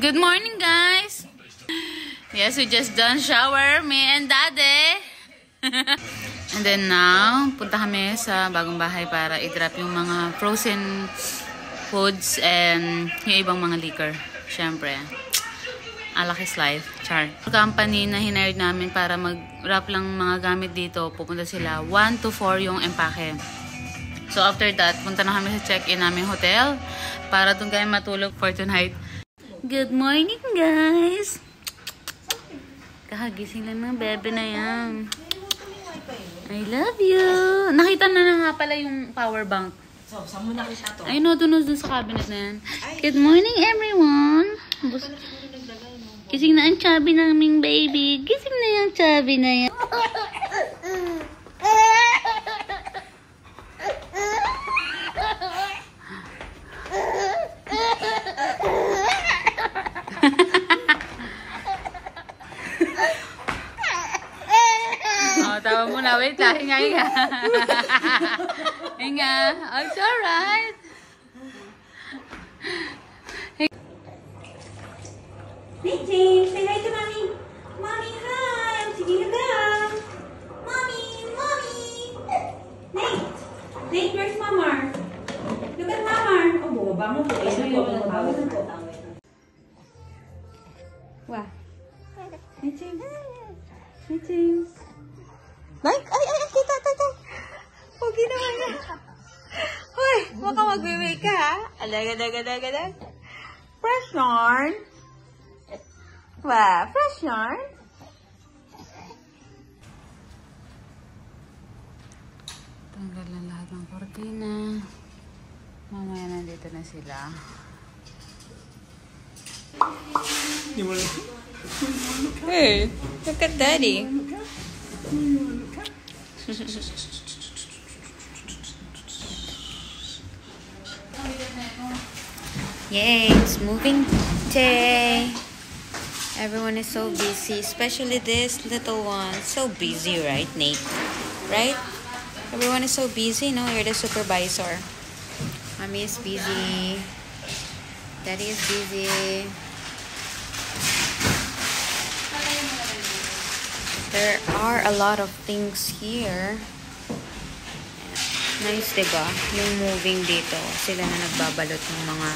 Good morning, guys! Yes, we just done shower, me and Daddy. And then now, punta kami sa bagong bahay para i-drop yung mga frozen foods and yung ibang mga liquor. Siyempre, Alakis Life, char. Company na hinire namin para mag-wrap lang mga gamit dito, pupunta sila 1 to 4 yung empake. So after that, punta na kami sa check-in naming hotel para doon kayo matulog for tonight. Good morning, guys! Kakagising lang ng bebe na yan. I love you! Nakita na nga pala yung power bank. So, saan mo nakita to? Ay, no, dun sa cabinet na yan. Good morning, everyone! Gising na ang chubby naming baby. Gising na yung chubby na yan. Tawa muna. Wait lang. Hinga. Hinga. Oh, it's alright. Hey, James. Say hi to Mommy. Mommy, hi. Sige na daw. Mommy. Nate, where's Mama? Look at Mama. Oh, bumaba mo po. Wow. Hey, James. Like, ay, kita. Huwag ginawa niya. Hoy, huwag ka mag-wake ka, ha? Alaga. Fresh yarn. Wow, fresh yarn. Tanggal na lahat ng kortina. Mamaya nandito na sila. Hey, look at Daddy. Yay, it's moving day. Everyone is so busy, especially this little one. So busy, right, Nate? Right? Everyone is so busy, no? You're the supervisor. Mommy is busy. Daddy is busy. There are a lot of things here. Nice, diba? Yung moving dito. Sila na nagbabalot ng mga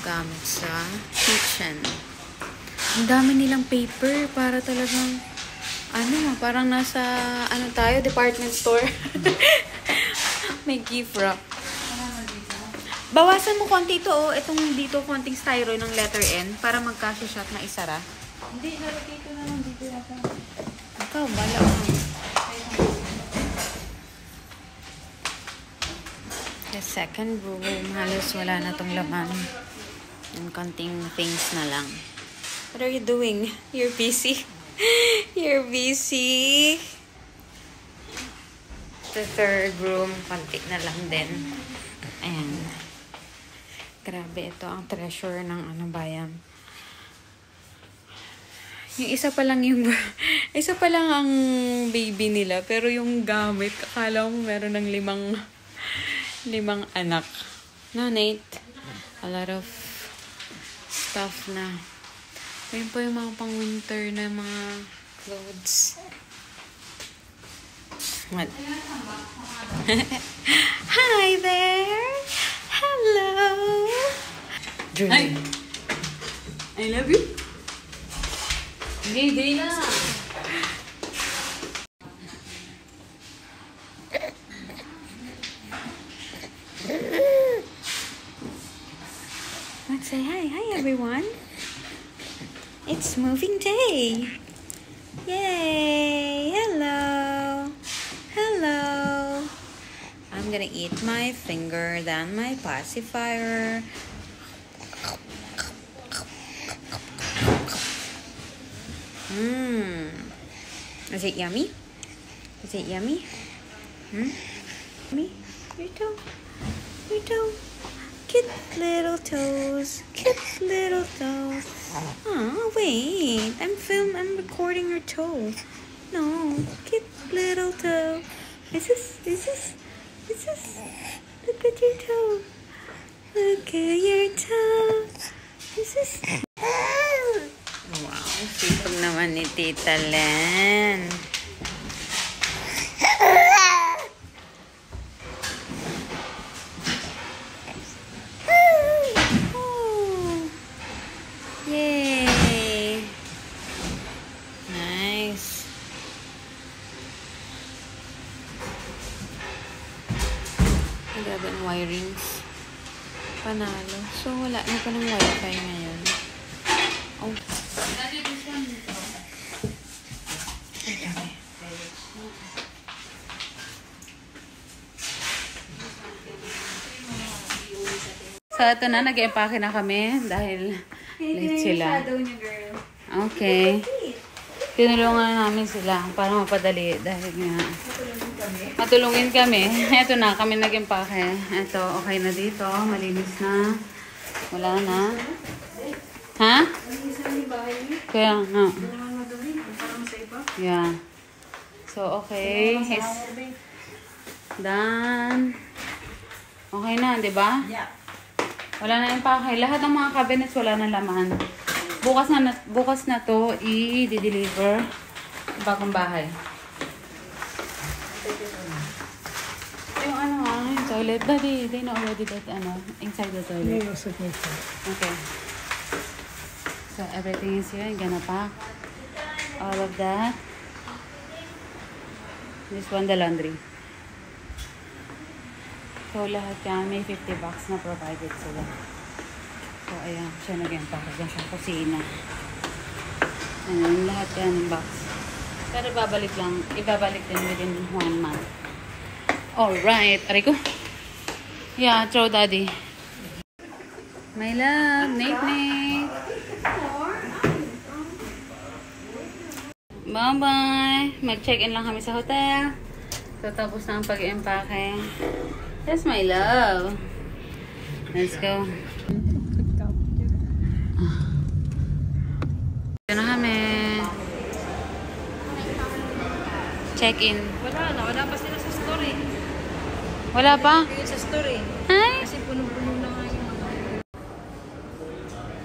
gamit sa kitchen. Ang dami nilang paper para talagang parang nasa tayo, department store. May gift wrap. Bawasan mo konti ito, oh. Itong dito, konting styro ng letter N para magkasya shot na isara. Hindi, nalagay ko na lang dito yata. Ikaw, bala ka. The second room, halos wala na tong laman. And konting things na lang. What are you doing? You're busy. You're busy. The third room, konti na lang din. Ayan. Grabe, ito ang treasure ng bayan. Yung isa pa lang ang baby nila, pero yung gamit, akala mo meron ng limang anak. No, Nate? A lot of stuff na. Ayun pa yung mga pang-winter na mga clothes. What? Hi there! Hello! Hi! I love you. Hindi na. Let's say hi. Hi, everyone. It's moving day. Yay! Hello! I'm gonna eat my finger, then my pacifier. Is it yummy? Is it yummy? Me? Your toe. Cute little toes. Oh, wait. I'm recording your toe. No. Cute little toe. Is this? Look at your toe. Look at your toe. Wow, sipag naman ni Tita Len. Yay! Nice. Grabe ang wirings. Panalo. So, wala na pa ng wifi ngayon. Oh. So, ito na. Nag-empake na kami dahil late sila. Okay. Tinulungan namin sila para mapadali dahil nga matulungin kami. Ito na, kami nag-empake. Ito, okay na dito. Malinis na. Wala na. Ha? Kaya nga. Yeah. So, okay. It's done. Okay na, di ba? Yeah. Wala na yung pakay. Lahat ng mga cabinets wala na laman. Bukas na to i-deliver bagong bahay. Yung yung toilet. Daddy, they know already that inside the toilet. Okay. So everything is here. I'm gonna pack all of that. This one, the laundry. So, lahat yan, may 50 bucks na provided sila. So, ayan, siya nag-empack dyan sa kusina. Ayan, lahat yan ng box. Pero ibabalik din within 1 month. Alright, aray ko. Yeah, throw daddy. My love, Nate. Bye-bye. Mag-check-in lang kami sa hotel. So, tapos na ang pag-empake. That's my love. Let's go. Ito na kami. Check-in. Wala pa sila sa story. Wala pa? Sa story. Hi? Kasi puno-puno na nga yung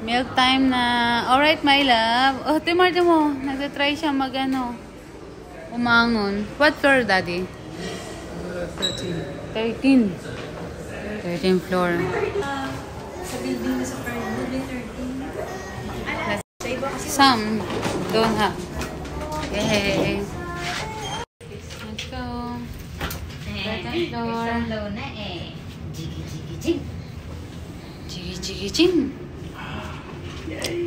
Milk time na. Alright, my love. Oh, timarte mo. Nagtatry siya umangon. What floor, daddy? 13 floor. sa building na sa building 13. Sa iba kasi Some don't have. Yay. Let's go. Second floor. na Chigi.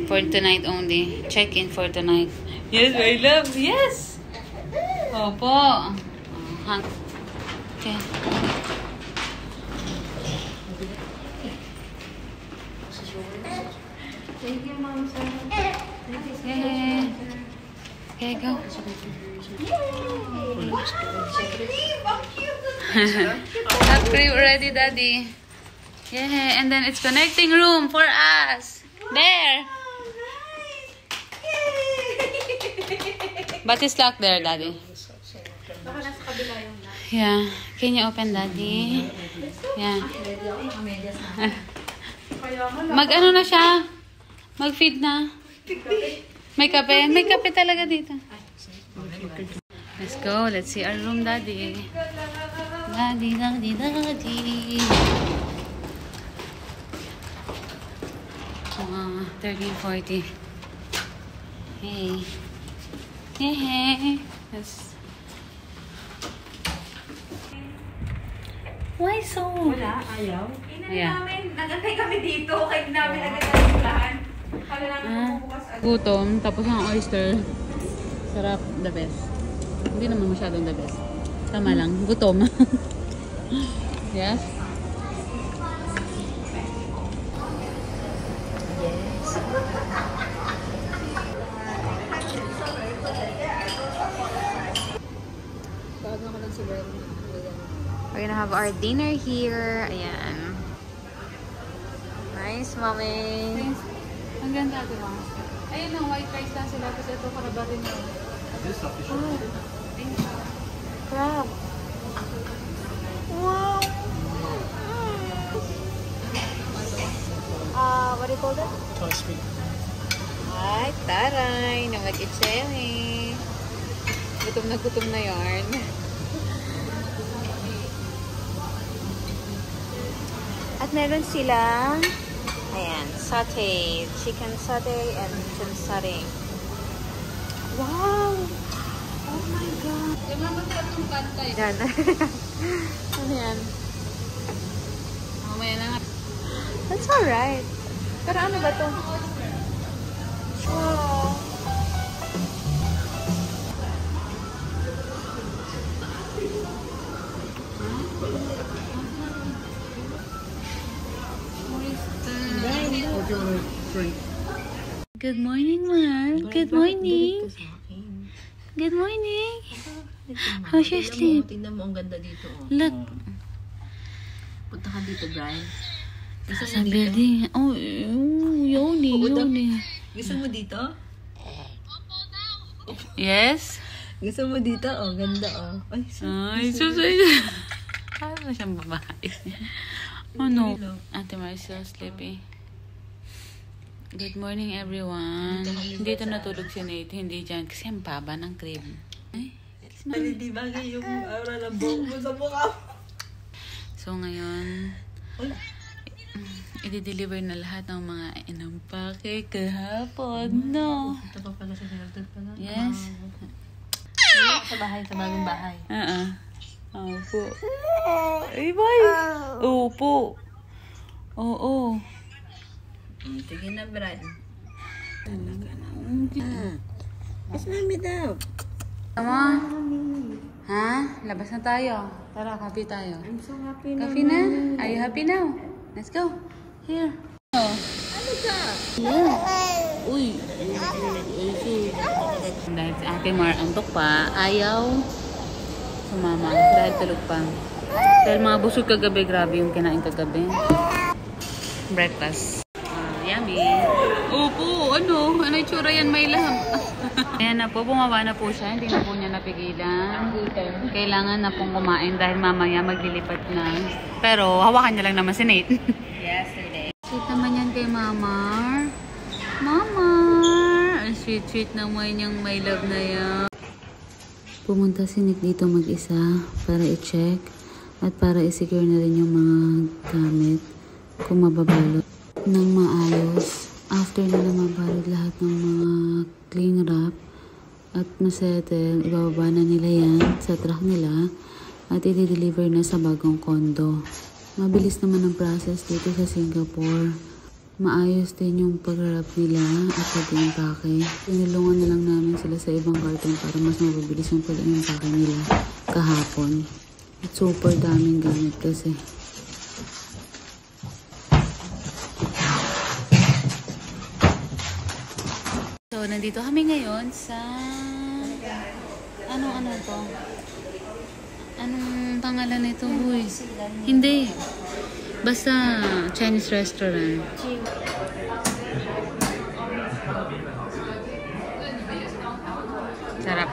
For tonight only. Check-in for tonight. Yes, my love. Yes. Opo. Okay. Thank you, Mom. Yay. Okay, go. Upgrade already, Daddy. Yeah, and then it's connecting room for us. There. But it's locked there, Daddy. Baka nasa kabila yung Yeah. Can you open, Daddy? Yeah. Mag-ano na siya? Mag-feed na. May kape? May kape talaga dito. Let's go. Let's see our room, Daddy. Daddy. 1340. Hey. Hey. Yes. Why so? Wala, ayaw. Yeah. Nagantay kami dito. Kaya namin agad yung lahat. Kala namin bukas agad. Gutom. Tapos ang oyster. Sarap. The best. Hindi naman masyadong the best. Tama lang. Gutom. Yes? We're gonna have our dinner here. Ayan. Nice, mommy. Thanks. Ang ganda ito lang. Ayun ang white rice lang sila. Tapos ito karabatin mo. Crab. Wow. What do you call that? Ay, taray! Na mag-itsemi. Gutom na yarn. At meron silang, ayan, sauté. Chicken sauté and chicken sauté. Wow! Oh my God! Yan. Ano yan? Mamaya na nga. That's alright. Pero ano ba to? Wow! Good morning, Mar. Good morning. Good morning. How's your sleep? Tingnan mo, ang ganda dito. Look. Punta ka dito, Brian. Sa building. Oh, yoni. Gusto mo dito? Yes? Gusto mo dito? Oh, ganda oh. Ay, susay. Para siyang babae. Oh no. Ate Marcel, sleepy. Good morning, everyone. Dito natulog si Nate. Hindi dyan. Kasi ang baba ng crib. Ay, Hindi bagay yung aura ng buhok mo sa mukha mo. so ngayon, i-deliver na lahat ng mga inampake kahapon. No? Ito pa pala sa shelter pala. Yes. Sa bahay, sa bagong bahay. Opo. Ay, bye. Opo. Oo. Sige na, Brian. Mas mami daw. Tama? Ha? Labas na tayo. Tara, coffee tayo. I'm so happy Coffee na? Are you happy now? Let's go. Here. Oh. Ano ka? Yeah. Uy. Dahil si Ate Mar antok pa, ayaw sumama dahil tulog pa. Dahil mga busog kagabi, grabe yung kinain kagabi. Breakfast. Yummy. Opo, ano? Ano itsura yan, may laham? Ayan na po, bumaba na po siya. Hindi na po niya napigilan. Kailangan na pong kumain dahil mamaya maglilipat na. Pero hawakan niya lang naman si Nate. Yesterday. Sweet naman yan kay Mamar. Mamar! Ang sweet naman yung my love na yan. Pumunta si Nick dito mag-isa para i-check at para i-secure na rin yung mga gamit kung mababalot ng maayos. After na mabalot lahat ng mga cling wrap at masettle, ibababa na nila yan sa truck nila at i-deliver na sa bagong kondo. Mabilis naman ang process dito sa Singapore. Maayos din yung pag-wrap nila at pag-impake. Tinulungan na lang namin sila sa ibang karton para mas mabilis yung pag-impake nila kahapon. At super daming gamit kasi. So, nandito kami ngayon sa... Ano to? Anong pangalan nito, boy? Hindi. Basta Chinese restaurant. Sarap.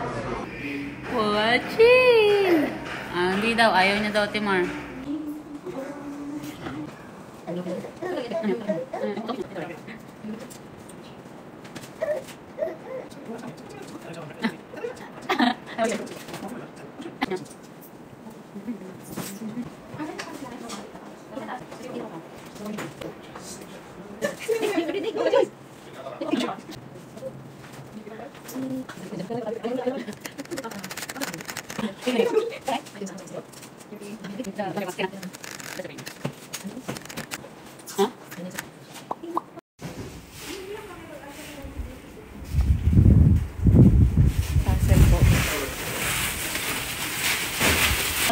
Watching! Hindi daw. Ayaw niya daw, Timar.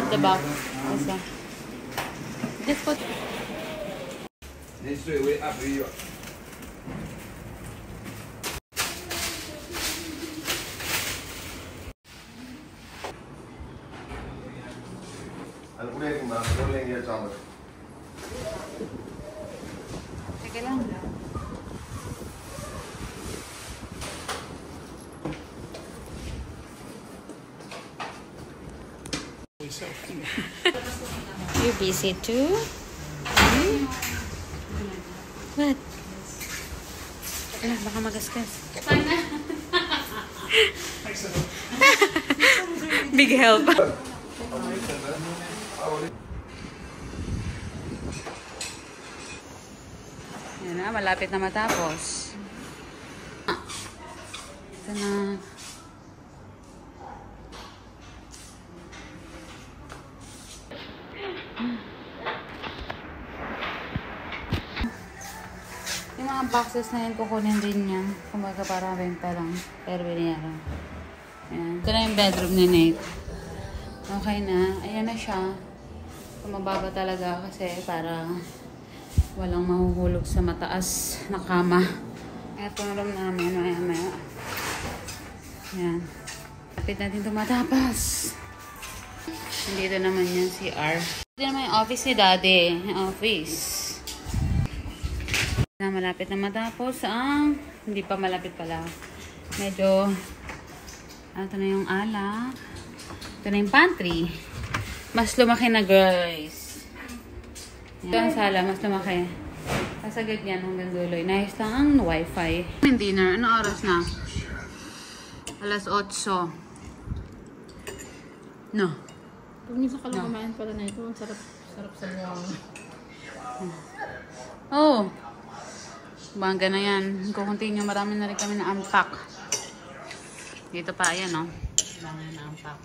Diba? Basta. Just put... Then straight away up with you. Ang ulit yung mga rolling yan sama. Sige lang. You're busy too? What? Ala, baka magasgas. Sana. Big help. Yan na, malapit na matapos. Ito na. Yung mga boxes na yun, kukunin din yan. Kumbaga para renta lang. Pero binayaran. Ayan. Ito na yung bedroom ni Nate. Okay na. Ayan na siya. Mababa talaga kasi para walang mahuhulog sa mataas na kama. Ito ang room namin. Maya-maya. Ayan. Lapit natin tumatapos. Dito naman yan si R. Dito naman yung office ni Daddy. Yung office. Na malapit na matapos ang hindi pa malapit pala. Medyo ito na yung alak. Ito na yung pantry. Mas lumaki na, guys. Ito ang sala, mas lumaki. Kasagad yan hanggang dulo. Nice lang ang wifi. Yung dinner, ano oras na? Alas 8. No. Pag minsan ka lang kumain pala na ito, ang sarap sa buwang. Oh. Bangga na yan. Kukunti nyo, marami na rin kami na unpack. Dito pa, ayan, no? Bangga na unpack.